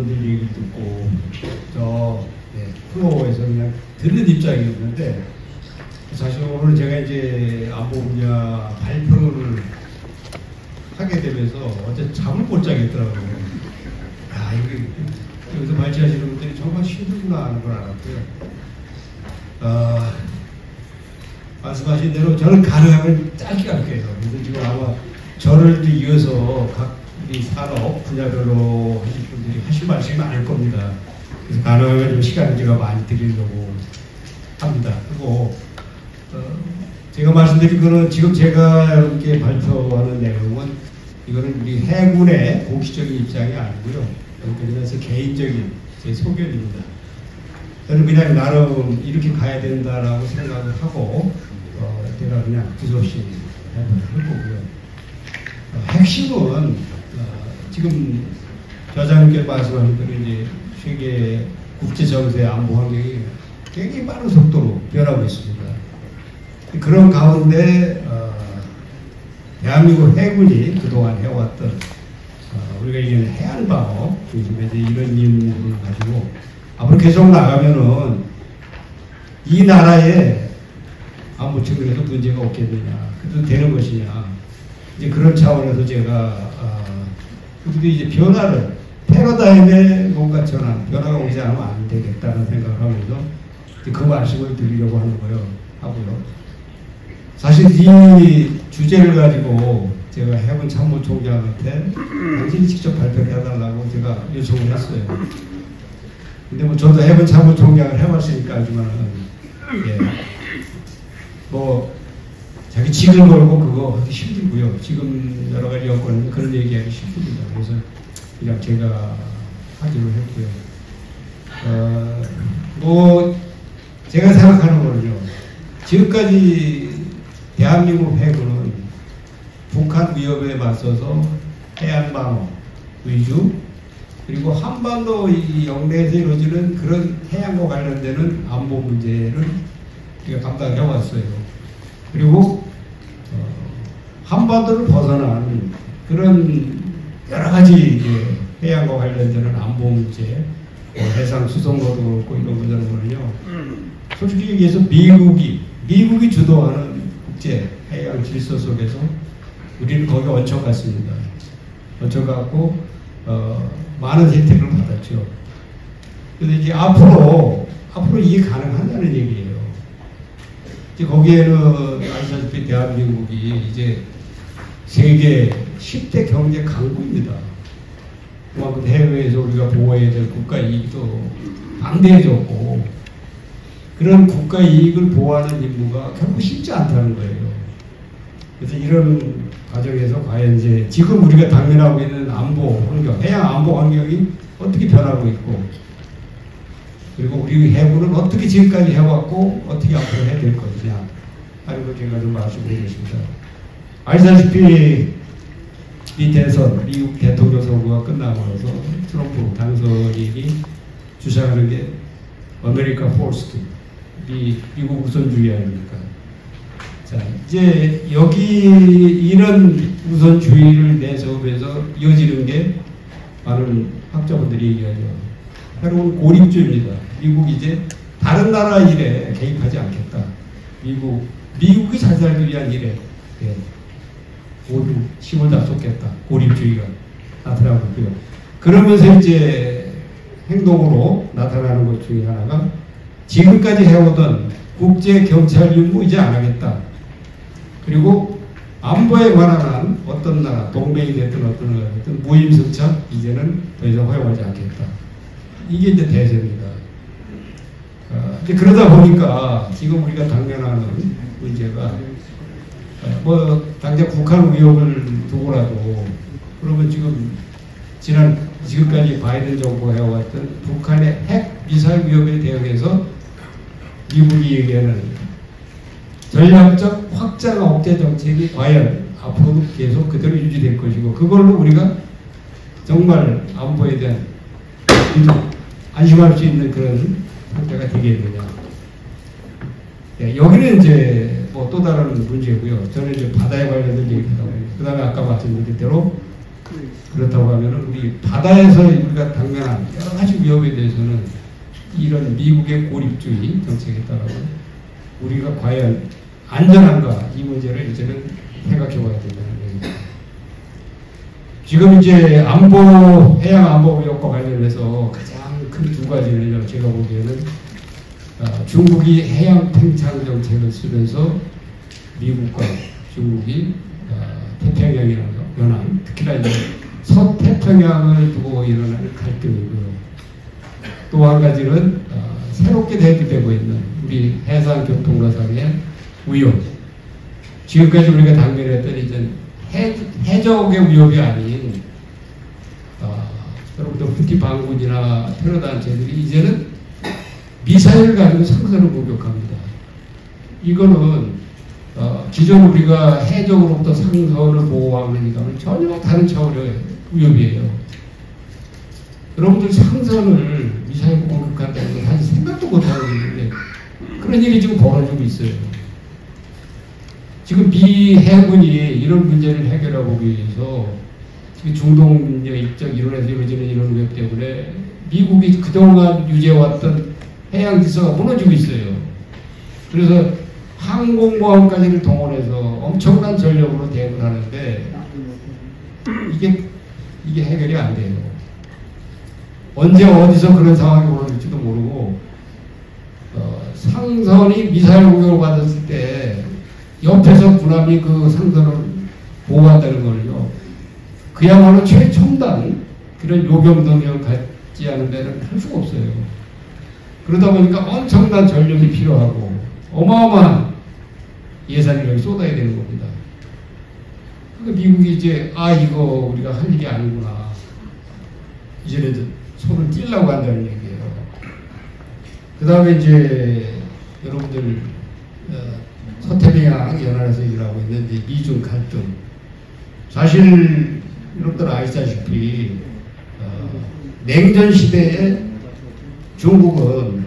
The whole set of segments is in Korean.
분들 얘기를 듣고 저 플로어에서 그냥 듣는 입장이었는데, 사실 오늘 제가 이제 안보 분야 발표를 하게 되면서 어제 잠을 못 자겠더라고요. 야, 이게 여기서 발제하시는 분들이 정말 힘들구나 하는 걸 알았고요. 말씀하신 대로 저는 가능하면 짧게 할게요. 그래서 지금 아마 저를 이어서 각 이 산업 분야별로 하실 분들이 하실 말씀이 많을 겁니다. 그래서 가능하면 좀 시간을 제가 많이 드리려고 합니다. 그리고 제가 말씀드린 거는 지금 제가 여러분께 발표하는 내용은 이거는 우리 해군의 공식적인 입장이 아니고요. 그래서 개인적인 제 소견입니다. 저는 그냥 나름 이렇게 가야 된다라고 생각을 하고 제가 그냥 두서없이 해보고요. 핵심은 지금 저자님께 말씀하신 대로 이제 세계 국제 정세 안보 환경이 굉장히 빠른 속도로 변하고 있습니다. 그런 가운데 대한민국 해군이 그동안 해왔던 우리가 이제 해안방어 요즘에 이제 이런 임무를 가지고 앞으로 계속 나가면은 이 나라에 안보 측면에서 문제가 없겠느냐, 그래도 되는 것이냐, 이제 그런 차원에서 제가 우리도 이제 변화를, 패러다임에 뭔가 변화가 오지 않으면 안 되겠다는 생각을 하면서 그 말씀을 드리려고 하는 거예요. 하고요. 사실 이 주제를 가지고 제가 해군 참모총장한테 당신이 직접 발표를 해달라고 제가 요청을 했어요. 근데 뭐 저도 해군 참모총장을 해봤으니까 알지만은, 자기 직을 걸고 그거 하기 힘들고요. 지금 여러 가지 여건은 그런 얘기하기 힘듭니다. 그래서 그냥 제가 하기로 했고요. 제가 생각하는 거는요. 지금까지 대한민국 해군은 북한 위협에 맞서서 해안방어 위주, 그리고 한반도 이 영내에서 이루어지는 그런 해양과 관련되는 안보 문제를 감당해 왔어요. 그리고 한반도를 벗어난 그런 여러 가지 해양과 관련되는 안보 문제, 해상 수송로도 그렇고 이런 거는요. 솔직히 얘기해서 미국이 주도하는 국제 해양 질서 속에서 우리는 거기에 얹혀갔습니다. 얹혀갖고 많은 혜택을 받았죠. 그런데 이제 앞으로 이게 가능하냐는 얘기예요. 이제 거기에는 아시다시피 대한민국이 이제 세계 10대 경제 강국입니다. 그만큼 해외에서 우리가 보호해야 될 국가 이익도 방대해졌고, 그런 국가 이익을 보호하는 임무가 결국 쉽지 않다는 거예요. 그래서 이런 과정에서 과연 이제 지금 우리가 당면하고 있는 안보 환경, 해양 안보 환경이 어떻게 변하고 있고, 그리고 우리 해군은 어떻게 지금까지 해왔고 어떻게 앞으로 해야 될 것이냐 하는 걸 제가 좀 말씀드리겠습니다. 아시다시피 이 대선, 미국 대통령 선거가 끝나고 나서 트럼프 당선인이 주장하는 게 아메리카 포스트, 미국 우선주의 아닙니까? 자, 이제 여기 이런 우선주의를 내세우면서 이어지는 게 많은 학자분들이 얘기하죠. 새로운 고립주의입니다. 미국이 이제 다른 나라 일에 개입하지 않겠다. 미국이 잘 살기 위한 일에 모두 힘을 다 쏟겠다. 고립주의가 나타나고 있고요. 그러면서 이제 행동으로 나타나는 것 중에 하나가 지금까지 해오던 국제경찰 임무 이제 안 하겠다. 그리고 안보에 관한 어떤 나라, 동맹이 됐든 어떤 나라가 됐든 무임승차 이제는 더 이상 허용하지 않겠다. 이게 이제 대세입니다. 이제 그러다 보니까 지금 우리가 당면하는 문제가 당장 북한 위협을 두고라도, 그러면 지금까지 바이든 정부가 해왔던 북한의 핵 미사일 위협에 대응해서 미국이 얘기하는 전략적 확장 억제 정책이 과연 앞으로도 계속 그대로 유지될 것이고, 그걸로 우리가 정말 안보에 대한 안심할 수 있는 그런 상태가 되겠느냐. 여기는 이제 또 다른 문제고요. 저는 이제 바다에 관련된 얘기를 하고, 그 다음에 아까 말씀드린 대로 그렇다고 하면 우리 바다에서 우리가 당면한 여러 가지 위협에 대해서는 이런 미국의 고립주의 정책에 따라 우리가 과연 안전한가 이 문제를 이제는 생각해 봐야 된다는 얘기입니다. 지금 이제 안보, 해양 안보 위협과 관련해서 가장 큰 두 가지는요, 제가 보기에는 중국이 해양 팽창 정책을 쓰면서 미국과 중국이 태평양이라는 연안, 특히나 이제 서태평양을 두고 일어나는 갈등이고요. 또 한 가지는 새롭게 대두되고 있는 우리 해상 교통가상의 위협. 지금까지 우리가 당면했던 이제 해적의 위협이 아닌 여러분들 후티 반군이나 테러 단체들이 이제는 미사일을 가지고 상선을 공격합니다. 이거는 기존 우리가 해적으로부터 상선을 보호하는 이거는 전혀 다른 차원의 위협이에요. 여러분들 상선을 미사일 공격한다는 건 사실 생각도 못하고 있는데 그런 일이 지금 벌어지고 있어요. 지금 미 해군이 이런 문제를 해결하기 위해서 지금 중동 문제 입적 이론에서 이루어지는 이런 위협 때문에 미국이 그동안 유지해왔던 해양 질서가 무너지고 있어요. 그래서 항공모함까지를 동원해서 엄청난 전력으로 대응을 하는데 이게 해결이 안 돼요. 언제 어디서 그런 상황이 벌어질지도 모르고 상선이 미사일 공격을 받았을 때 옆에서 군함이 그 상선을 보호한다는 걸요. 그야말로 최첨단 그런 요격 능력을 갖지 않은 데는 할 수가 없어요. 그러다 보니까 엄청난 전력이 필요하고 어마어마한 예산을 여기 쏟아야 되는 겁니다. 그러니까 미국이 이제 이거 우리가 할 일이 아니구나. 이제는 손을 찔려고 한다는 얘기예요. 그 다음에 이제 여러분들 서태평양 연안에서 일하고 있는 이제 미중 갈등. 사실 여러분들 아시다시피 냉전 시대에 중국은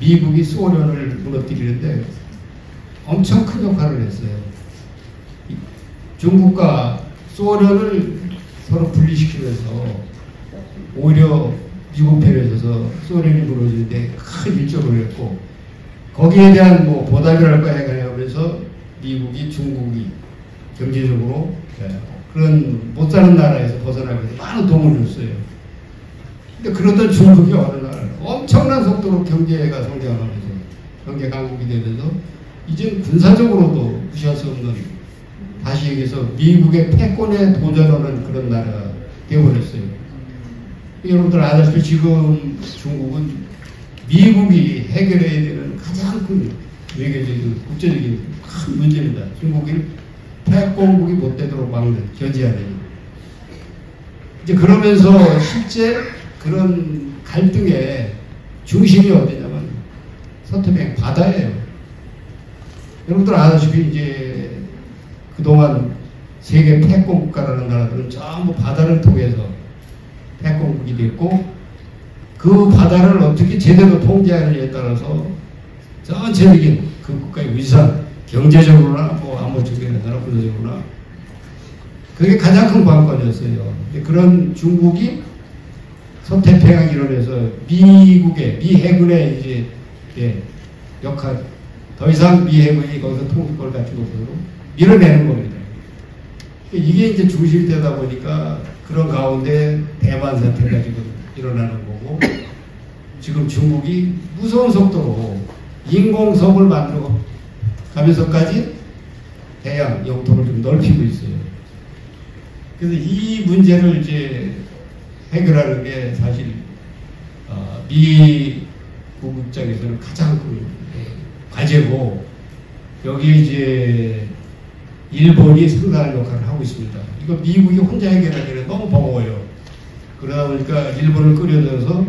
미국이 소련을 무너뜨리는데 엄청 큰 역할을 했어요. 중국과 소련을 서로 분리시키면서 오히려 미국 편에 서서 소련이 무너지는데 큰 일조를 했고 거기에 대한 뭐 보답이랄까 해가면서 미국이 중국이 경제적으로 그런 못 사는 나라에서 벗어나기 위해서 많은 도움을 줬어요. 근데 그러던 중국이 어느 날 엄청난 속도로 경제가 성장하면서 경제 강국이 되면서 이제 군사적으로도 무시할 수 없는 다시 얘기해서 미국의 패권에 도전하는 그런 나라가 되어버렸어요. 여러분들 아다시피 지금 중국은 미국이 해결해야 되는 가장 큰 외교적인 국제적인 큰 문제입니다. 중국이 패권국이 못 되도록 막는 견제하는. 이제 그러면서 실제 그런 갈등의 중심이 어디냐면 서태평양 바다예요. 여러분들 아다시피 이제 그동안 세계 패권 국가라는 나라들은 전부 바다를 통해서 패권국이 됐고 그 바다를 어떻게 제대로 통제하느냐에 따라서 전체적인 그 국가의 위상, 경제적으로나 뭐 안보적이나 군사적으로나 그게 가장 큰 관건이었어요. 그런 중국이 서태평양 이론에서 미국의 미 해군의 이제 역할 더 이상 미 해군이 거기서 통일권을 갖지 못하도록 밀어내는 겁니다. 이게 이제 중심이 되다 보니까 그런 가운데 대만 사태가 지금 일어나는 거고 지금 중국이 무서운 속도로 인공섬을 만들어 가면서까지 대양 영토를 좀 넓히고 있어요. 그래서 이 문제를 이제 해결하는 게 사실 미국 입장에서는 가장 큰 과제고 여기에 이제 일본이 상당한 역할을 하고 있습니다. 이거 미국이 혼자 해결하기는 너무 버거워요. 그러다 보니까 일본을 끌어들여서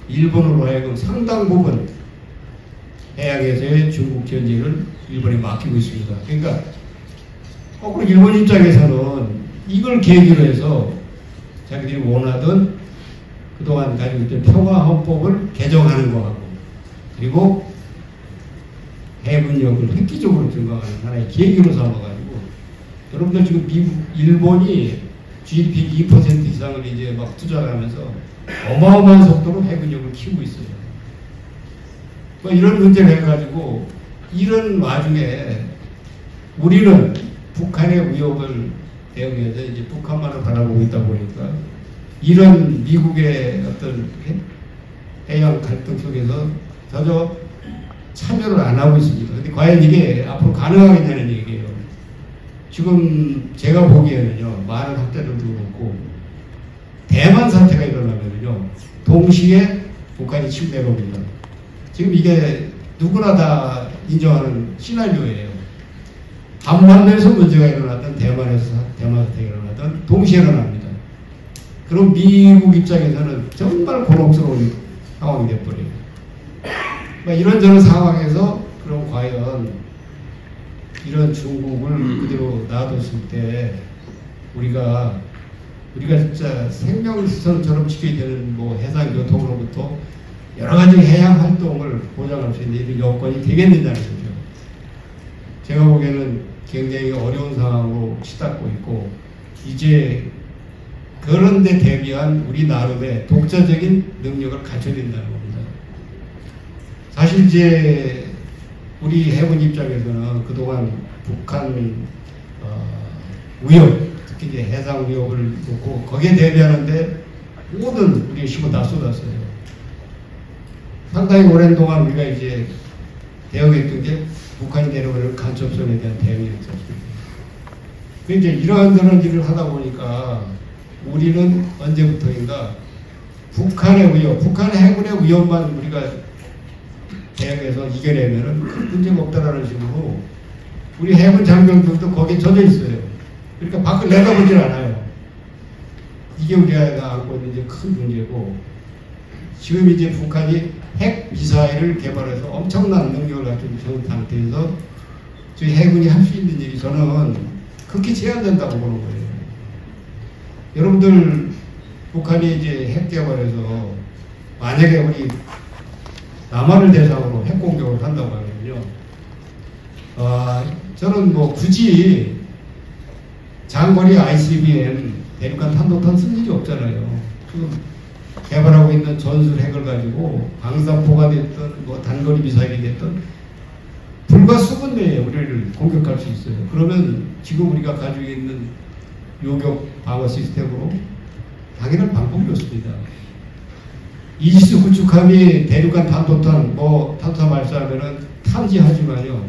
일본으로 하여금 상당 부분 해양에서의 중국 견제를 일본에 맡기고 있습니다. 그러니까 거꾸로 일본 입장에서는 이걸 계기로 해서 자기들이 원하던 그동안 가지고 있던 평화헌법을 개정하는 거하고 그리고 해군력을 획기적으로 증강하는 하나의 계기로 삼아가지고 여러분들 지금 미국, 일본이 GDP 2% 이상을 이제 막 투자하면서 어마어마한 속도로 해군력을 키우고 있어요. 뭐 이런 문제를 해가지고 이런 와중에 우리는 북한의 위협을 대응해서 이제 북한만을 바라보고 있다 보니까 이런 미국의 어떤 해양 갈등 속에서 전혀 참여를 안 하고 있습니다. 근데 과연 이게 앞으로 가능하겠냐는 얘기예요. 지금 제가 보기에는요, 많은 학자들도 그렇고, 대만 사태가 일어나면요, 동시에 북한이 침략을 옵니다. 지금 이게 누구나 다 인정하는 시나리오예요. 한반도에서 문제가 일어났던 대만 사태가 일어났던 동시에 일어납니다. 그럼 미국 입장에서는 정말 곤혹스러운 상황이 돼버려요. 이런저런 상황에서 그럼 과연 이런 중국을 그대로 놔뒀을 때 우리가 진짜 생명수선처럼 지켜야 되는 뭐 해상교통으로부터 여러 가지 해양 활동을 보장할 수 있는 이런 여건이 되겠느냐는 거죠. 제가 보기에는 굉장히 어려운 상황으로 치닫고 있고, 이제 그런 데 대비한 우리 나름의 독자적인 능력을 갖춰야 된다는 겁니다. 사실 이제 우리 해군 입장에서는 그동안 북한 위협, 특히 이제 해상 위협을 놓고 거기에 대비하는데 모든 우리의 힘을 다 쏟았어요. 상당히 오랜 동안 우리가 이제 대응했던 게 북한이 내려오는 간첩선에 대한 대응이었습니다. 그런데 이제 이러한 일을 하다 보니까 우리는 언제부터인가 북한의 위협, 북한 해군의 위협만 우리가 대응해서 이겨내면은 큰 문제가 없다라는 식으로 우리 해군 장병들도 거기에 젖어 있어요. 그러니까 밖을 내다보질 않아요. 이게 우리가 안고 있는 이제 큰 문제고, 지금 이제 북한이 핵 미사일을 개발해서 엄청난 능력을 가진 상태에서 저희 해군이 할 수 있는 일이 저는 그렇게 제한된다고 보는 거예요. 여러분들 북한이 이제 핵 개발해서 만약에 우리 남한을 대상으로 핵 공격을 한다고 하면요, 저는 뭐 굳이 장거리 ICBM 대륙간 탄도탄 쓸 일이 없잖아요. 지금 개발하고 있는 전술 핵을 가지고 방사포가 됐든 뭐 단거리 미사일이 됐든 불과 수분 내에 우리를 공격할 수 있어요. 그러면 지금 우리가 가지고 있는 요격 방어 시스템으로 당연한 방법이 없습니다. 이지스 구축함이 대륙간 탄도탄, 뭐 탄도탄 발사하면은 탐지하지만요,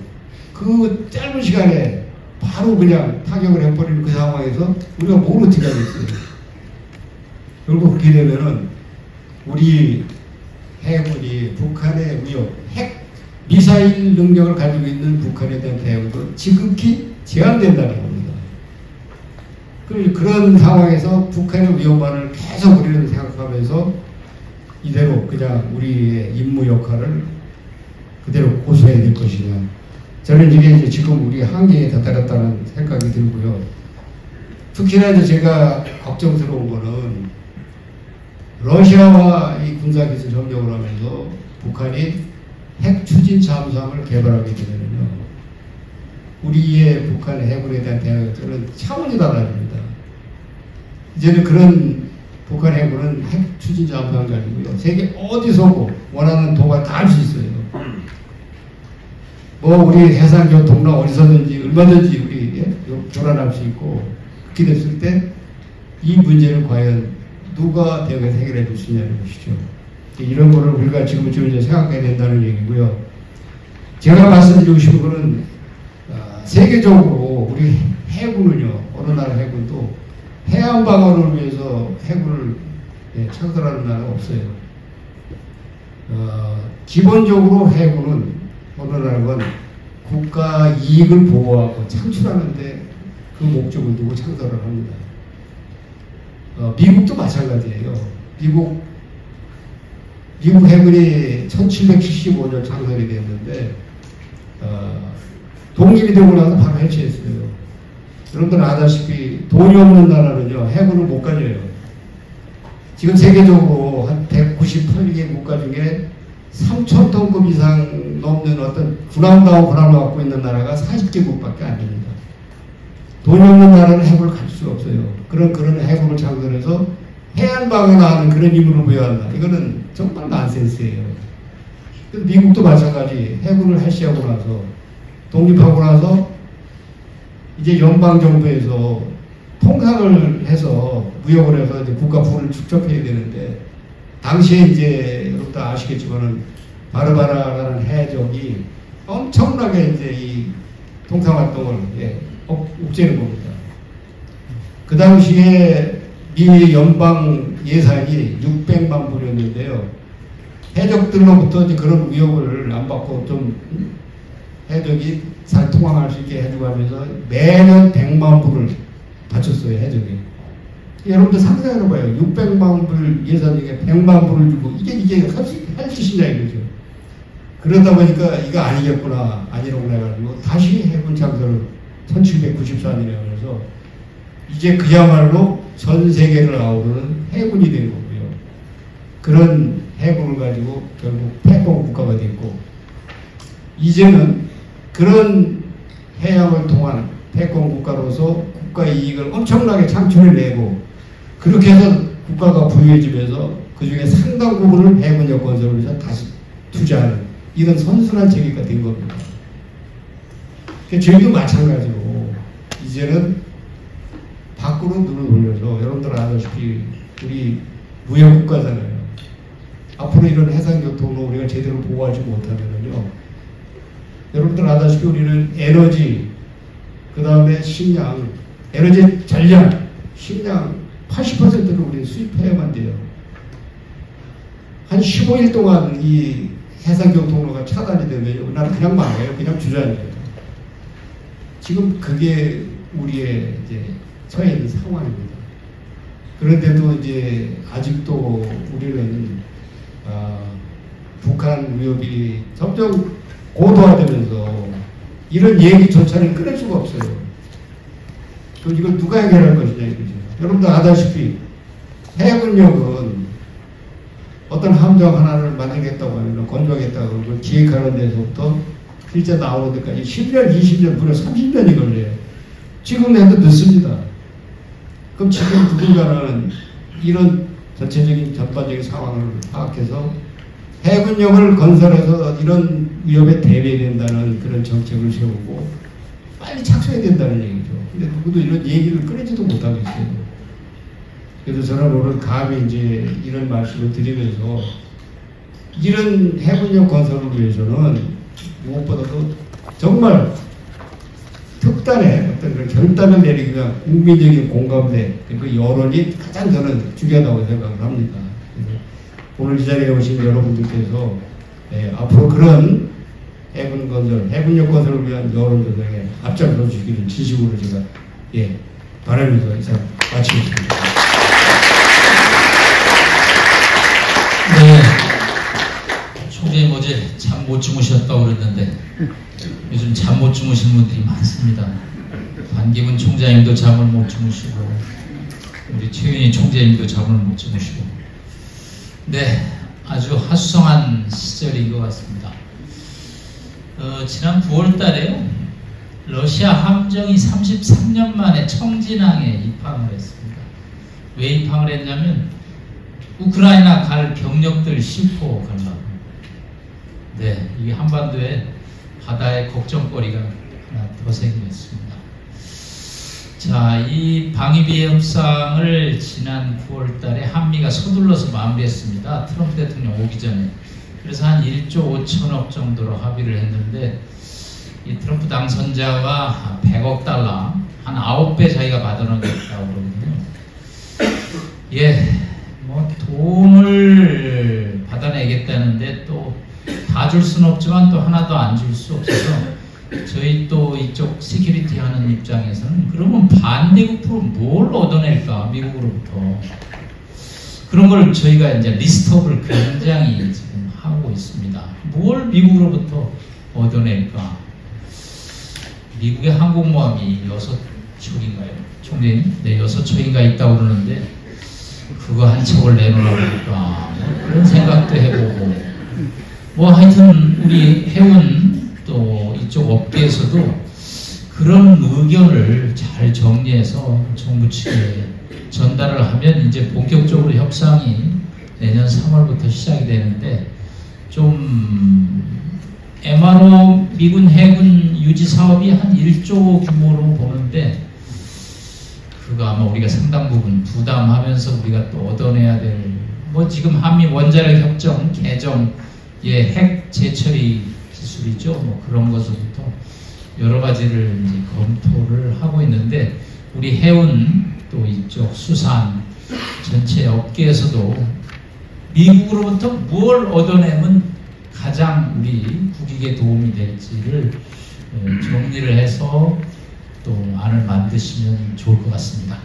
그 짧은 시간에 바로 그냥 타격을 해버리는 그 상황에서 우리가 뭘 어떻게 하겠어요. 결국 그렇게 되면은 우리 해군이 북한의 위협, 핵 미사일 능력을 가지고 있는 북한에 대한 대응도 지극히 제한된다는 겁니다. 그런 상황에서 북한의 위협만을 계속 우리는 생각하면서 이대로 그냥 우리의 임무 역할을 그대로 고수해야 될 것이냐. 저는 이게 이제 지금 우리 한계에 다다랐다는 생각이 들고요. 특히나 이제 제가 걱정스러운 거는 러시아와 이 군사기술 협력을 하면서 북한이 핵 추진 잠수함을 개발하게 되면요, 우리의 북한의 해군에 대한 대응은 차원이 달라집니다. 이제는 그런 북한 해군은 핵 추진 잠수함 가지고요, 세계 어디서고 원하는 도발 다 할 수 있어요. 뭐 우리 해상교통로 어디서든지 얼마든지 우리 교란할 수 있고, 그렇게 됐을 때 이 문제를 과연 누가 대응해서 해결해 줄 수 있냐는 것이죠. 이런 거를 우리가 지금 이제 생각해야 된다는 얘기고요. 제가 말씀드리고 싶은 거는 세계적으로 우리 해군은요, 어느 나라 해군도 해안 방어를 위해서 해군을 창설하는 나라가 없어요. 기본적으로 해군은 어느 나라건 국가 이익을 보호하고 창출하는데 그 목적을 두고 창설을 합니다. 미국도 마찬가지예요. 미국 해군이 1775년 창설이 됐는데 독립이 되고 나서 바로 해체했어요. 여러분들 아다시피 돈이 없는 나라는요, 해군을 못 가져요. 지금 세계적으로 한 198개 국가 중에 3,000톤급 이상 넘는 어떤 군함다운 군함을 갖고 있는 나라가 40개국밖에 안 됩니다. 돈이 없는 나라는 해군을 갈 수 없어요. 그런 해군을 창설해서 해안 방어하는 그런 임무를 부여야 한다. 이거는 정말 난센스예요. 미국도 마찬가지. 해군을 해시하고 나서 독립하고 나서 이제 연방정부에서 통상을 해서 무역을 해서 이제 국가 부를 축적해야 되는데, 당시에 이제 여러분도 아시겠지만은 바르바라라는 해적이 엄청나게 이제 이 통상 활동을 옥죄는 겁니다. 그 당시에 미 연방 예산이 600만 불이었는데요. 해적들로부터 이제 그런 위협을 안 받고 좀 해적이 잘 통항할 수 있게 해주고 하면서 매년 100만 불을 바쳤어요, 해적이. 여러분들 상상해봐요. 600만 불 예산 중에 100만 불을 주고 이게 할 짓이냐 이거죠. 그러다 보니까 이거 아니겠구나, 아니라고 해가지고 다시 해군 창설을 1794년에 하면서 이제 그야말로 전 세계를 아우르는 해군이 된 거고요. 그런 해군을 가지고 결국 패권 국가가 됐고, 이제는 그런 해양을 통한 패권 국가로서 국가 이익을 엄청나게 창출해내고, 그렇게 해서 국가가 부유해지면서 그 중에 상당 부분을 해군력 건설을 위해서 다시 투자하는 이런 선순환 체계가 된 겁니다. 저희도 마찬가지로 이제는 밖으로 눈을 돌려서, 여러분들 아시다시피 우리 무역국가잖아요. 앞으로 이런 해상교통로 우리가 제대로 보호하지 못하면요, 여러분들 아시다시피 우리는 에너지, 그 다음에 식량, 에너지 전량, 식량 80%를 우리는 수입해야만 돼요. 한 15일 동안 이 해상교통로가 차단이 되면 우리나라 그냥 망해요. 그냥 주저앉아요. 지금 그게 우리의 이제 처해 있는 상황입니다. 그런데도 이제 아직도 우리는 북한 위협이 점점 고도화되면서 이런 얘기조차를 끊을 수가 없어요. 그럼 이걸 누가 해결할 것이냐 이거죠. 여러분도 아다시피 해군력은 어떤 함정 하나를 만들겠다고 하면, 건조하겠다고 하면 기획하는 데서부터 실제 나오는 데까지 10년, 20년, 무려 30년이 걸려요. 지금 해도 늦습니다. 그럼 지금 누군가는 이런 전체적인 전반적인 상황을 파악해서 해군력을 건설해서 이런 위협에 대비된다는 그런 정책을 세우고 빨리 착수해야 된다는 얘기죠. 근데 누구도 이런 얘기를 꺼내지도 못하고 있어요. 그래서 저는 오늘 감히 이제 이런 말씀을 드리면서, 이런 해군력 건설을 위해서는 무엇보다도 정말 특단의 어떤 그런 결단을 내리기 위한 국민적인 공감대, 그 여론이 가장 저는 중요하다고 생각을 합니다. 오늘 이 자리에 오신 여러분들께서 앞으로 그런 해군 건설, 해군력 건설을 위한 여론 조성에 앞장서 주시기를 진심으로 제가 바라면서 이상 마치겠습니다. 네, 총재님 어제 잠 못 주무셨다고 그랬는데 요즘 잠 못 주무시는 분들이 많습니다. 반기문 총장님도 잠을 못 주무시고, 우리 최윤희 총재님도 잠을 못 주무시고, 네, 아주 화수성한 시절인 것 같습니다. 지난 9월 달에요, 러시아 함정이 33년 만에 청진항에 입항을 했습니다. 왜 입항을 했냐면 우크라이나 갈 병력들 싣고 가려고. 네, 이게 한반도에 바다의 걱정거리가 하나 더 생겼습니다. 자, 이 방위비 협상을 지난 9월 달에 한미가 서둘러서 마무리했습니다. 트럼프 대통령 오기 전에. 그래서 한 1조 5천억 정도로 합의를 했는데, 이 트럼프 당선자가 100억 달러, 한 9배 자기가 받아놓겠다고 그러거든요. 뭐 돈을 받아내겠다는데 또 다 줄 수는 없지만 또 하나도 안 줄 수 없어서, 저희 또 이쪽 시큐리티 하는 입장에서는 그러면 반대국으로 뭘 얻어낼까, 미국으로부터. 그런 걸 저희가 이제 리스트업을 굉장히 지금 하고 있습니다. 뭘 미국으로부터 얻어낼까. 미국의 항공모함이 6척인가요? 총재님? 네, 6척인가 있다고 그러는데 그거 한 척을 내놓으려고 할까, 그런 생각도 해보고, 뭐 하여튼 우리 해운 또 이쪽 업계에서도 그런 의견을 잘 정리해서 정부 측에 전달을 하면 이제 본격적으로 협상이 내년 3월부터 시작이 되는데, 좀 MRO 미군 해군 유지 사업이 한 1조 규모로 보는데, 그거 아마 우리가 상당 부분 부담하면서 우리가 또 얻어내야 될, 뭐 지금 한미 원자력 협정 개정의 핵 재처리 기술이죠. 뭐 그런 것부터 여러 가지를 이제 검토를 하고 있는데, 우리 해운 또 이쪽 수산 전체 업계에서도 미국으로부터 뭘 얻어내면 가장 우리 국익에 도움이 될지를 정리를 해서 또 안을 만드시면 좋을 것 같습니다.